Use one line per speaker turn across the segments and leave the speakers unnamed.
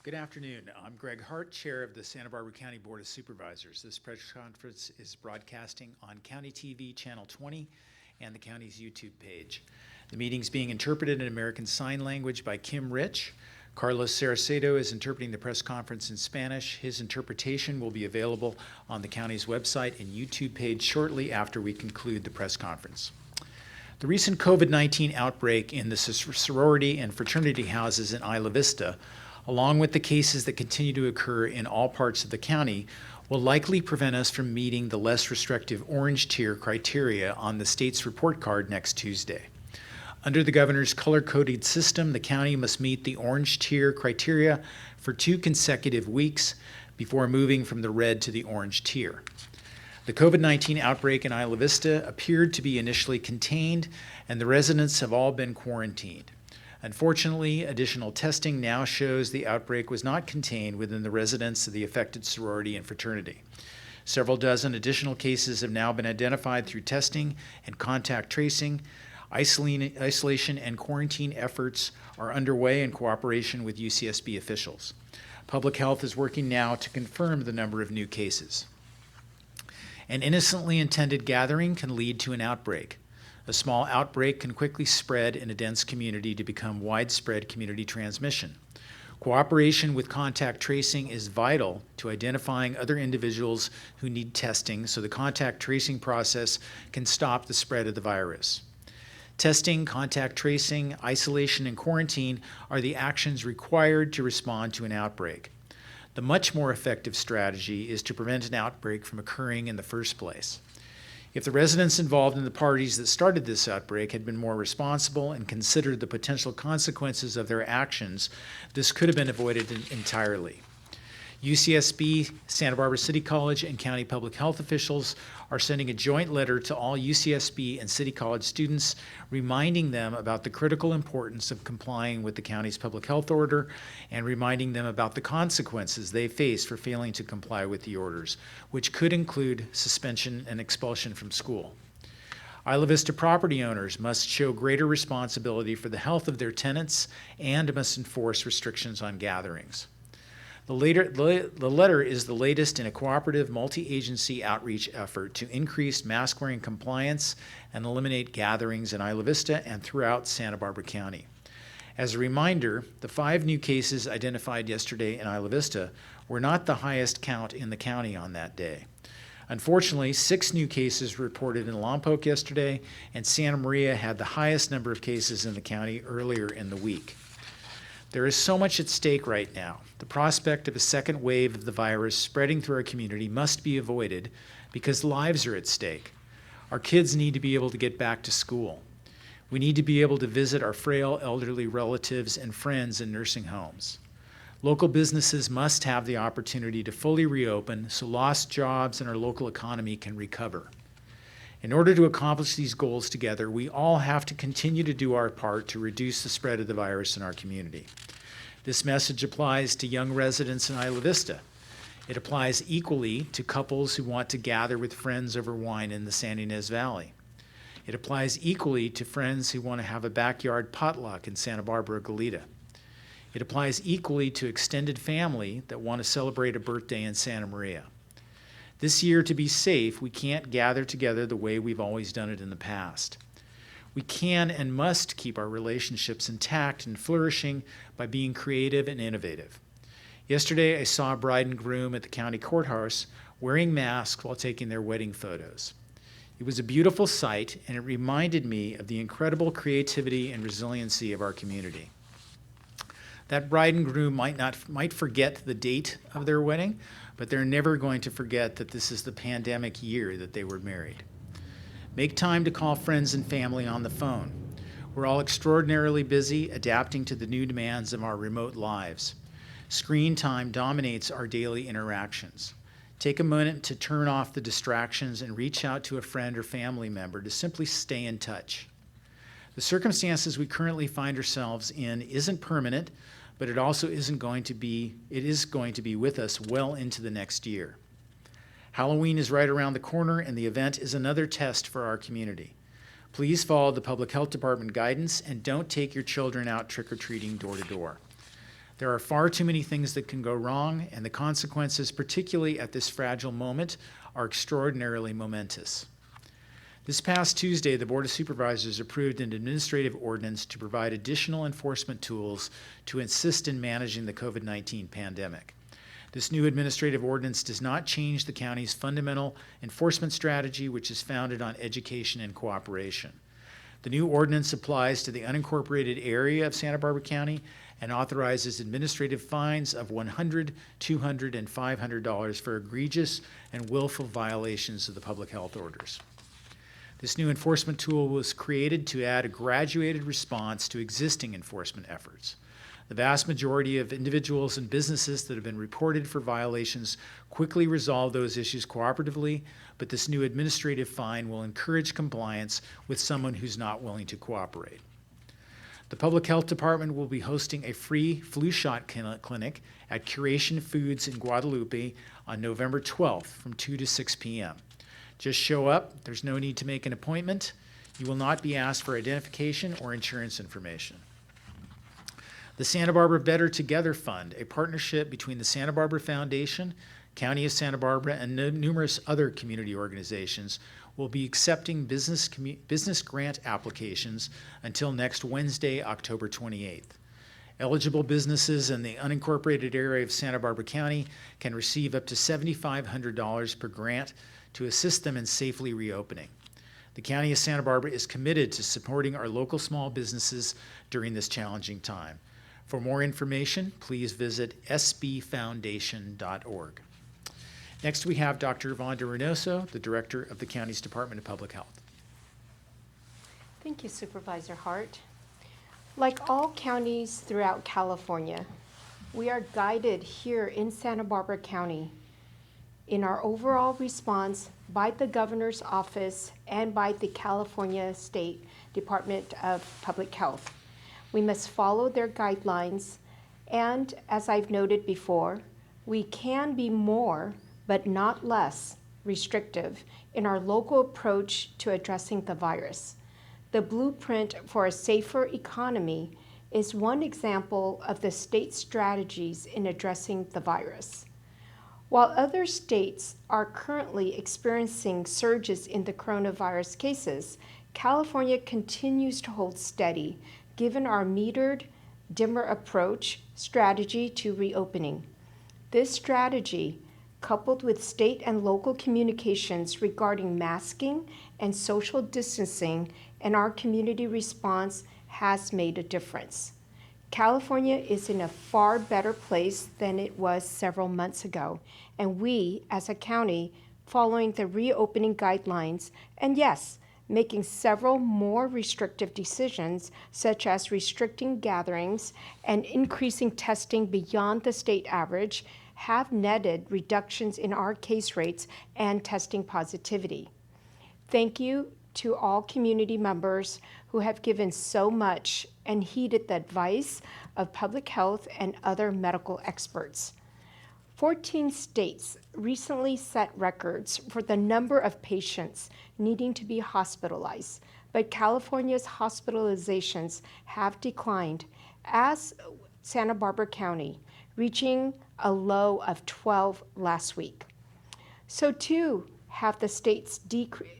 Good afternoon. I'm Greg Hart, Chair of the Santa Barbara County Board of Supervisors. This press conference is broadcasting on County TV Channel 20 and the county's YouTube page. The meeting is being interpreted in American Sign Language by Kim Rich. Carlos Saracedo is interpreting the press conference in Spanish. His interpretation will be available on the county's website and YouTube page shortly after we conclude the press conference. The recent COVID-19 outbreak in the sorority and fraternity houses in Isla Vista, along with the cases that continue to occur in all parts of the county, will likely prevent us from meeting the less restrictive orange tier criteria on the state's report card next Tuesday. Under the governor's color-coded system, the county must meet the orange tier criteria for 2 consecutive weeks before moving from the red to the orange tier. The COVID-19 outbreak in Isla Vista appeared to be initially contained, and the residents have all been quarantined. Unfortunately, additional testing now shows the outbreak was not contained within the residents of the affected sorority and fraternity. Several dozen additional cases have now been identified through testing and contact tracing. Isolation and quarantine efforts are underway in cooperation with UCSB officials. Public Health is working now to confirm the number of new cases. An innocently intended gathering can lead to an outbreak. A small outbreak can quickly spread in a dense community to become widespread community transmission. Cooperation with contact tracing is vital to identifying other individuals who need testing so the contact tracing process can stop the spread of the virus. Testing, contact tracing, isolation, and quarantine are the actions required to respond to an outbreak. The much more effective strategy is to prevent an outbreak from occurring in the first place. If the residents involved in the parties that started this outbreak had been more responsible and considered the potential consequences of their actions, this could have been avoided entirely. UCSB, Santa Barbara City College, and county public health officials are sending a joint letter to all UCSB and City College students, reminding them about the critical importance of complying with the county's public health order and reminding them about the consequences they face for failing to comply with the orders, which could include suspension and expulsion from school. Isla Vista property owners must show greater responsibility for the health of their tenants and must enforce restrictions on gatherings. The letter is the latest in a cooperative multi-agency outreach effort to increase mask-wearing compliance and eliminate gatherings in Isla Vista and throughout Santa Barbara County. As a reminder, the 5 new cases identified yesterday in Isla Vista were not the highest count in the county on that day. Unfortunately, 6 new cases reported in Lompoc yesterday, and Santa Maria had the highest number of cases in the county earlier in the week. There is so much at stake right now. The prospect of a second wave of the virus spreading through our community must be avoided because lives are at stake. Our kids need to be able to get back to school. We need to be able to visit our frail elderly relatives and friends in nursing homes. Local businesses must have the opportunity to fully reopen so lost jobs in our local economy can recover. In order to accomplish these goals together, we all have to continue to do our part to reduce the spread of the virus in our community. This message applies to young residents in Isla Vista. It applies equally to couples who want to gather with friends over wine in the San Ynez Valley. It applies equally to friends who want to have a backyard potluck in Santa Barbara, Goleta. It applies equally to extended family that want to celebrate a birthday in Santa Maria. This year, to be safe, we can't gather together the way we've always done it in the past. We can and must keep our relationships intact and flourishing by being creative and innovative. Yesterday, I saw a bride and groom at the county courthouse wearing masks while taking their wedding photos. It was a beautiful sight, and it reminded me of the incredible creativity and resiliency of our community. That bride and groom might forget the date of their wedding, but they're never going to forget that this is the pandemic year that they were married. Make time to call friends and family on the phone. We're all extraordinarily busy adapting to the new demands of our remote lives. Screen time dominates our daily interactions. Take a moment to turn off the distractions and reach out to a friend or family member to simply stay in touch. The circumstances we currently find ourselves in isn't permanent, but it is going to be with us well into the next year. Halloween is right around the corner, and the event is another test for our community. Please follow the Public Health Department guidance and don't take your children out trick-or-treating door to door. There are far too many things that can go wrong, and the consequences, particularly at this fragile moment, are extraordinarily momentous. This past Tuesday, the Board of Supervisors approved an administrative ordinance to provide additional enforcement tools to assist in managing the COVID-19 pandemic. This new administrative ordinance does not change the county's fundamental enforcement strategy, which is founded on education and cooperation. The new ordinance applies to the unincorporated area of Santa Barbara County and authorizes administrative fines of $100, $200, and $500 for egregious and willful violations of the public health orders. This new enforcement tool was created to add a graduated response to existing enforcement efforts. The vast majority of individuals and businesses that have been reported for violations quickly resolve those issues cooperatively, but this new administrative fine will encourage compliance with someone who's not willing to cooperate. The Public Health Department will be hosting a free flu shot clinic at Curation Foods in Guadalupe on November 12th from 2 to 6 p.m. Just show up. There's no need to make an appointment. You will not be asked for identification or insurance information. The Santa Barbara Better Together Fund, a partnership between the Santa Barbara Foundation, County of Santa Barbara, and numerous other community organizations, will be accepting business grant applications until next Wednesday, October 28th. Eligible businesses in the unincorporated area of Santa Barbara County can receive up to $7,500 per grant to assist them in safely reopening. The County of Santa Barbara is committed to supporting our local small businesses during this challenging time. For more information, please visit sbfoundation.org. Next, we have Dr. Vonda Reynoso, the Director of the County's Department of Public Health.
Thank you, Supervisor Hart. Like all counties throughout California, we are guided here in Santa Barbara County in our overall response by the Governor's Office and by the California State Department of Public Health. We must follow their guidelines, and as I've noted before, we can be more, but not less, restrictive in our local approach to addressing the virus. The blueprint for a safer economy is one example of the state's strategies in addressing the virus. While other states are currently experiencing surges in the coronavirus cases, California continues to hold steady given our metered, dimmer approach strategy to reopening. This strategy, coupled with state and local communications regarding masking and social distancing and our community response, has made a difference. California is in a far better place than it was several months ago, and we, as a county, following the reopening guidelines, and yes, making several more restrictive decisions, such as restricting gatherings and increasing testing beyond the state average, have netted reductions in our case rates and testing positivity. Thank you to all community members who have given so much and heeded the advice of public health and other medical experts. 14 states recently set records for the number of patients needing to be hospitalized, but California's hospitalizations have declined, as Santa Barbara County, reaching a low of 12 last week. So too have the state's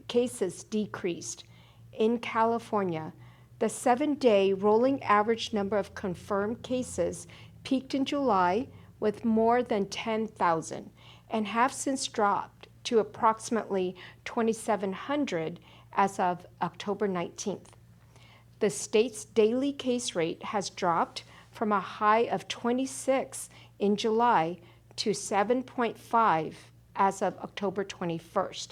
cases decreased. In California, the 7-day rolling average number of confirmed cases peaked in July with more than 10,000 and have since dropped to approximately 2,700 as of October 19th. The state's daily case rate has dropped from a high of 26 in July to 7.5 as of October 21st.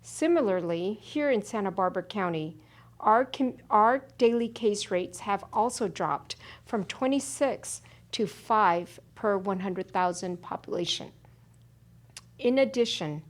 Similarly, here in Santa Barbara County, our daily case rates have also dropped from 26 to 5 per 100,000 population. In addition,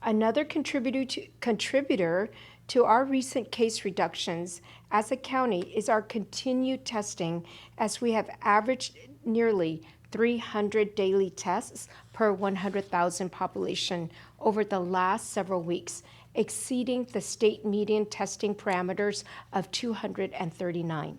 another contributor to our recent case reductions as a county is our continued testing, as we have averaged nearly 300 daily tests per 100,000 population over the last several weeks, exceeding the state median testing parameters of 239.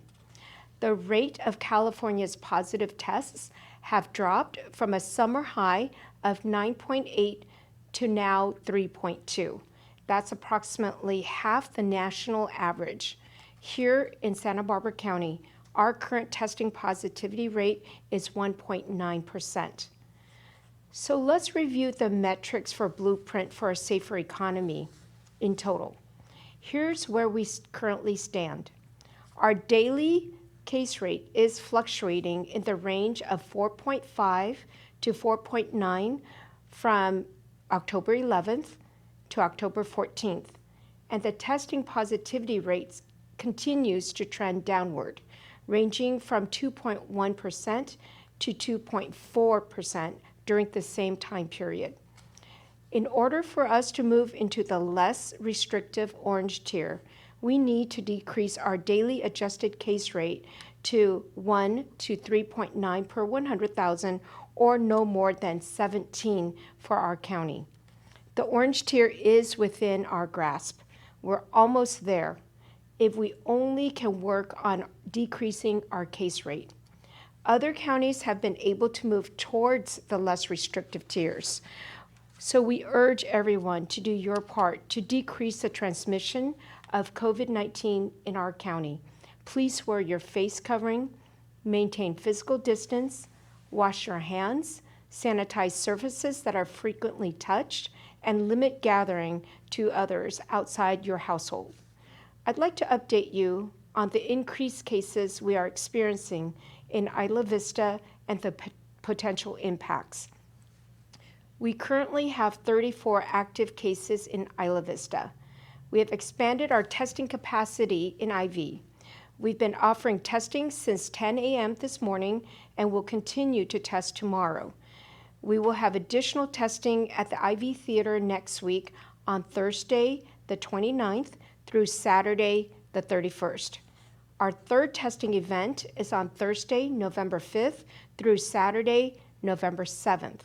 The rate of California's positive tests have dropped from a summer high of 9.8 to now 3.2. That's approximately half the national average. Here in Santa Barbara County, our current testing positivity rate is 1.9%. So let's review the metrics for Blueprint for a Safer Economy in total. Here's where we currently stand. Our daily case rate is fluctuating in the range of 4.5 to 4.9 from October 11th to October 14th, and the testing positivity rate continues to trend downward, ranging from 2.1% to 2.4% during the same time period. In order for us to move into the less restrictive orange tier, we need to decrease our daily adjusted case rate to 1 to 3.9 per 100,000, or no more than 17 for our county. The orange tier is within our grasp. We're almost there if we only can work on decreasing our case rate. Other counties have been able to move towards the less restrictive tiers. So we urge everyone to do your part to decrease the transmission of COVID-19 in our county. Please wear your face covering, maintain physical distance, wash your hands, sanitize surfaces that are frequently touched, and limit gathering to others outside your household. I'd like to update you on the increased cases we are experiencing in Isla Vista and the potential impacts. We currently have 34 active cases in Isla Vista. We have expanded our testing capacity in IV. We've been offering testing since 10 a.m. this morning and will continue to test tomorrow. We will have additional testing at the IV Theater next week on Thursday, the 29th, through Saturday, the 31st. Our third testing event is on Thursday, November 5th, through Saturday, November 7th.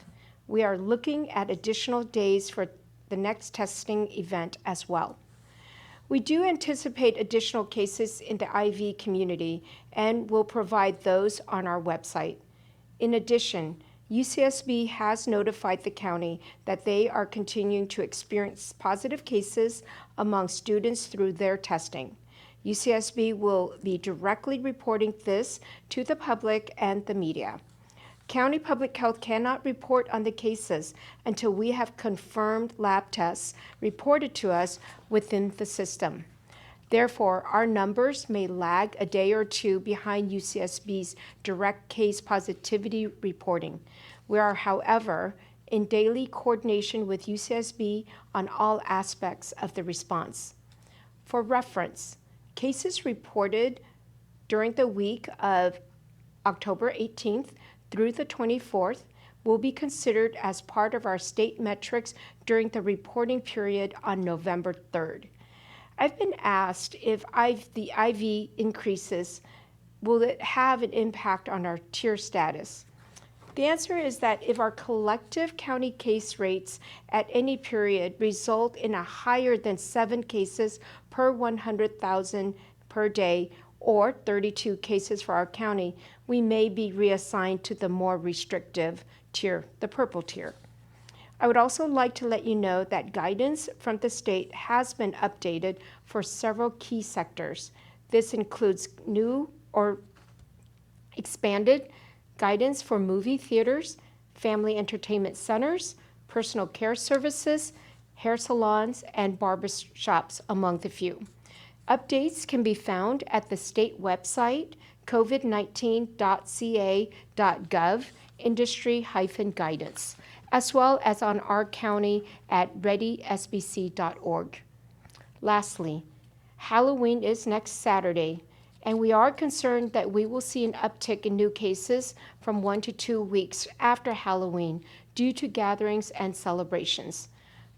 We are looking at additional days for the next testing event as well. We do anticipate additional cases in the IV community and will provide those on our website. In addition, UCSB has notified the county that they are continuing to experience positive cases among students through their testing. UCSB will be directly reporting this to the public and the media. County Public Health cannot report on the cases until we have confirmed lab tests reported to us within the system. Therefore, our numbers may lag a day or two behind UCSB's direct case positivity reporting. We are, however, in daily coordination with UCSB on all aspects of the response. For reference, cases reported during the week of October 18th through the 24th will be considered as part of our state metrics during the reporting period on November 3rd. I've been asked if the IV increases, will it have an impact on our tier status? The answer is that if our collective county case rates at any period result in a higher than 7 cases per 100,000 per day, or 32 cases for our county, we may be reassigned to the more restrictive tier, the purple tier. I would also like to let you know that guidance from the state has been updated for several key sectors. This includes new or expanded guidance for movie theaters, family entertainment centers, personal care services, hair salons, and barber shops, among the few. Updates can be found at the state website, covid19.ca.gov, industry-guidance, as well as on our county at readysbc.org. Lastly, Halloween is next Saturday, and we are concerned that we will see an uptick in new cases from 1 to 2 weeks after Halloween due to gatherings and celebrations.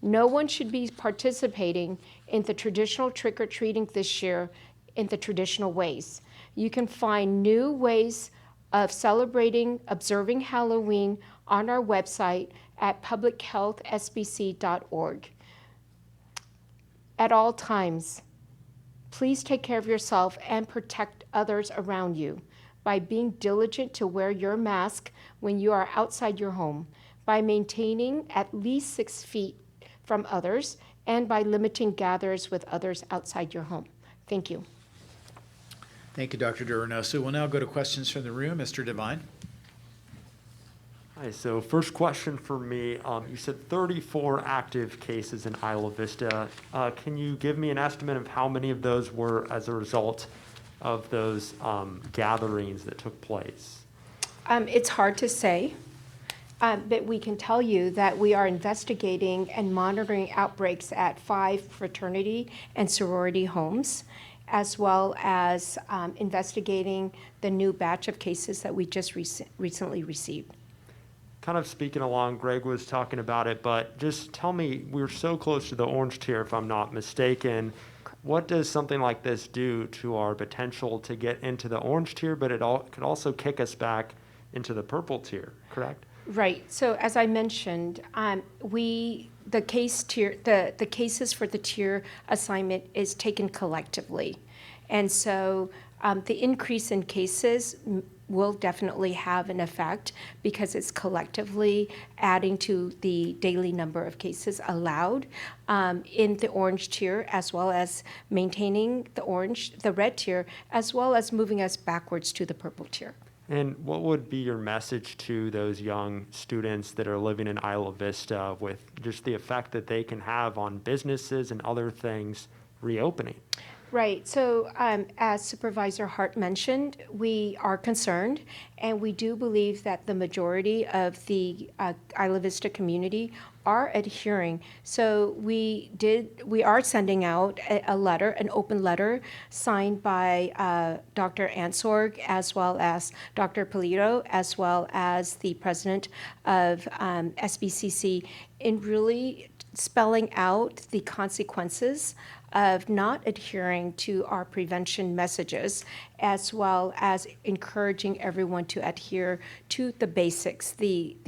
No one should be participating in the traditional trick-or-treating this year in the traditional ways. You can find new ways of celebrating, observing Halloween on our website at publichealthsbc.org. At all times, please take care of yourself and protect others around you. by being diligent to wear your mask when you are outside your home, by maintaining at least 6 feet from others, and by limiting gatherings with others outside your home. Thank you.
Thank you, Dr. DeRenoso. We'll now go to questions from the room. Mr. Devine.
Hi, so first question for me, you said 34 active cases in Isla Vista. Can you give me an estimate of how many of those were as a result of those gatherings that took place?
It's hard to say, but we can tell you that we are investigating and monitoring outbreaks at 5 fraternity and sorority homes, as well as investigating the new batch of cases that we just recently received.
Kind of speaking along, Greg was talking about it, but just tell me, we're so close to the orange tier, if I'm not mistaken. What does something like this do to our potential to get into the orange tier, but it could also kick us back into the purple tier, correct?
Right. So as I mentioned, the cases for the tier assignment is taken collectively, and so the increase in cases will definitely have an effect because it's collectively adding to the daily number of cases allowed in the orange tier, as well as maintaining the red tier, as well as moving us backwards to the purple tier.
And what would be your message to those young students that are living in Isla Vista with just the effect that they can have on businesses and other things reopening?
Right. So as Supervisor Hart mentioned, we are concerned, and we do believe that the majority of the Isla Vista community are adhering. So we are sending out a letter, an open letter signed by Dr. Ansorg, as well as Dr. Polito, as well as the president of SBCC, in really spelling out the consequences of not adhering to our prevention messages, as well as encouraging everyone to adhere to the basics, the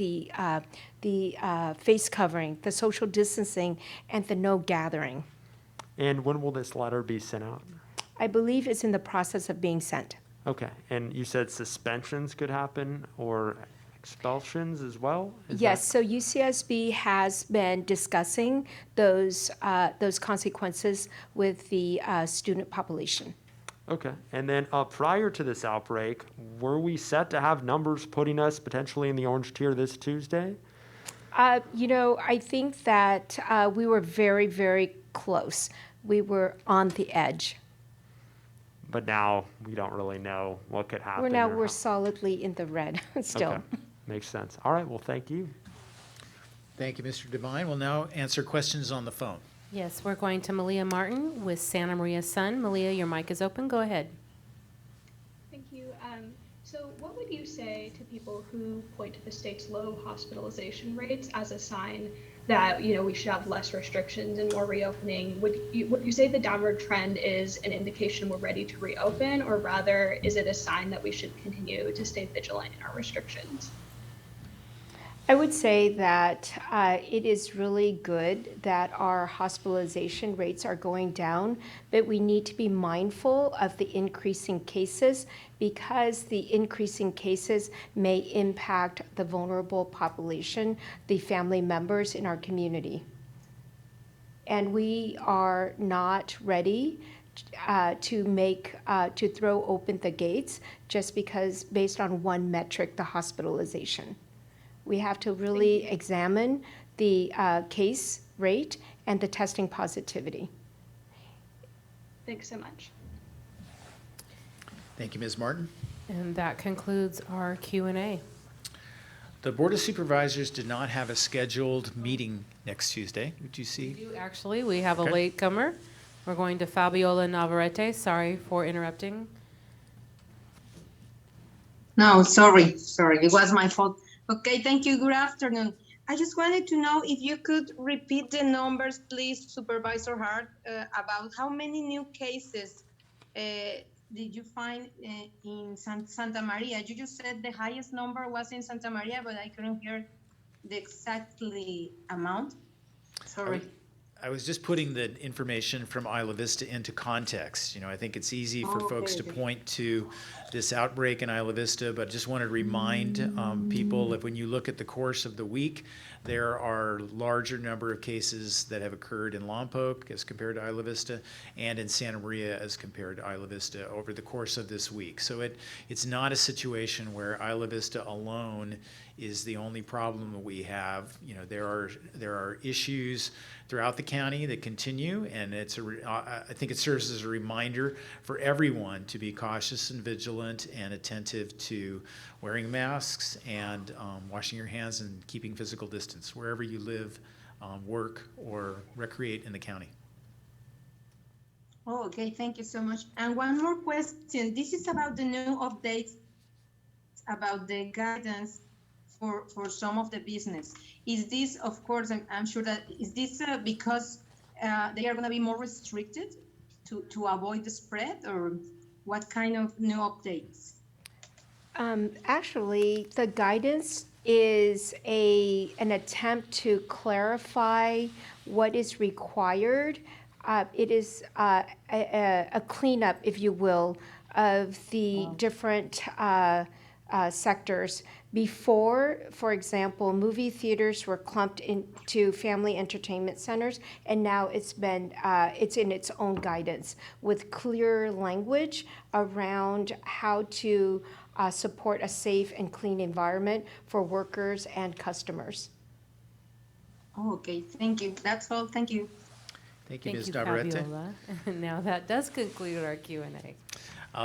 face covering, the social distancing, and the no gathering.
And when will this letter be sent out?
I believe it's in the process of being sent.
Okay, and you said suspensions could happen or expulsions as well?
Yes, so UCSB has been discussing those consequences with the student population.
Okay, and then prior to this outbreak, were we set to have numbers putting us potentially in the orange tier this Tuesday?
I think that we were very, very close. We were on the edge.
But now we don't really know what could happen.
We're solidly in the red still.
Okay. Makes sense. All right, well, thank you.
Thank you, Mr. Devine. We'll now answer questions on the phone.
Yes, we're going to Malia Martin with Santa Maria Sun. Malia, your mic is open. Go ahead.
Thank you. So what would you say to people who point to the state's low hospitalization rates as a sign that, we should have less restrictions and more reopening? Would you say the downward trend is an indication we're ready to reopen, or rather is it a sign that we should continue to stay vigilant in our restrictions?
I would say that it is really good that our hospitalization rates are going down, but we need to be mindful of the increasing cases, because the increasing cases may impact the vulnerable population, the family members in our community. And we are not ready to throw open the gates just because based on one metric, the hospitalization. We have to really examine the case rate and the testing positivity.
Thanks so much.
Thank you, Ms. Martin.
And that concludes our Q&A.
The Board of Supervisors did not have a scheduled meeting next Tuesday. Would you see?
Actually, we have a
Okay.
latecomer. We're going to Fabiola Navarrete. Sorry for interrupting.
No, sorry, it was my fault. Okay, thank you. Good afternoon. I just wanted to know if you could repeat the numbers, please, Supervisor Hart, about how many new cases did you find in Santa Maria? You just said the highest number was in Santa Maria, but I couldn't hear the exactly amount. Sorry.
I was just putting the information from Isla Vista into context. I think it's easy for folks to point to this outbreak in Isla Vista, but just wanted to remind people that when you look at the course of the week, there are larger number of cases that have occurred in Lompoc as compared to Isla Vista, and in Santa Maria as compared to Isla Vista over the course of this week. So it's not a situation where Isla Vista alone is the only problem that we have. There are issues throughout the county that continue, and I think it serves as a reminder for everyone to be cautious and vigilant and attentive to wearing masks and washing your hands and keeping physical distance wherever you live, work, or recreate in the county.
Oh, okay, thank you so much. And one more question. This is about the new updates about the guidance for some of the business. Is this, of course, I'm sure that, is this because they are going to be more restricted to avoid the spread, or what kind of new updates?
Actually, the guidance is an attempt to clarify what is required. It is a cleanup, if you will, of the different sectors. Before, for example, movie theaters were clumped into family entertainment centers, and now it's in its own guidance with clear language around how to support a safe and clean environment for workers and customers.
Oh, okay, thank you. That's all. Thank you.
Thank you,
Thank
Ms.
you,
Davarete.
Fabiola. Now that does conclude our Q&A.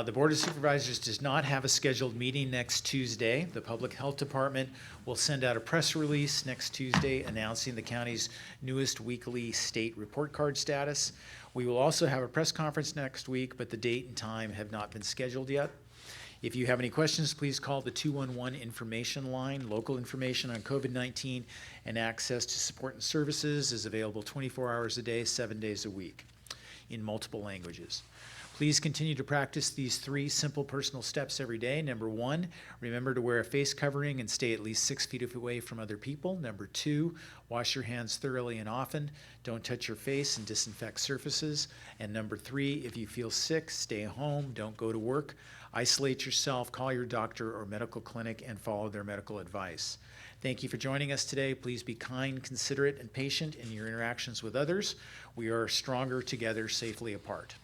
The Board of Supervisors does not have a scheduled meeting next Tuesday. The Public Health Department will send out a press release next Tuesday announcing the county's newest weekly state report card status. We will also have a press conference next week, but the date and time have not been scheduled yet. If you have any questions, please call the 211 information line. Local information on COVID-19 and access to support and services is available 24 hours a day, 7 days a week in multiple languages. Please continue to practice these 3 simple personal steps every day. Number 1, remember to wear a face covering and stay at least 6 feet away from other people. Number 2, wash your hands thoroughly and often. Don't touch your face and disinfect surfaces. And number 3, if you feel sick, stay home, don't go to work. Isolate yourself, call your doctor or medical clinic, and follow their medical advice. Thank you for joining us today. Please be kind, considerate, and patient in your interactions with others. We are stronger together, safely apart.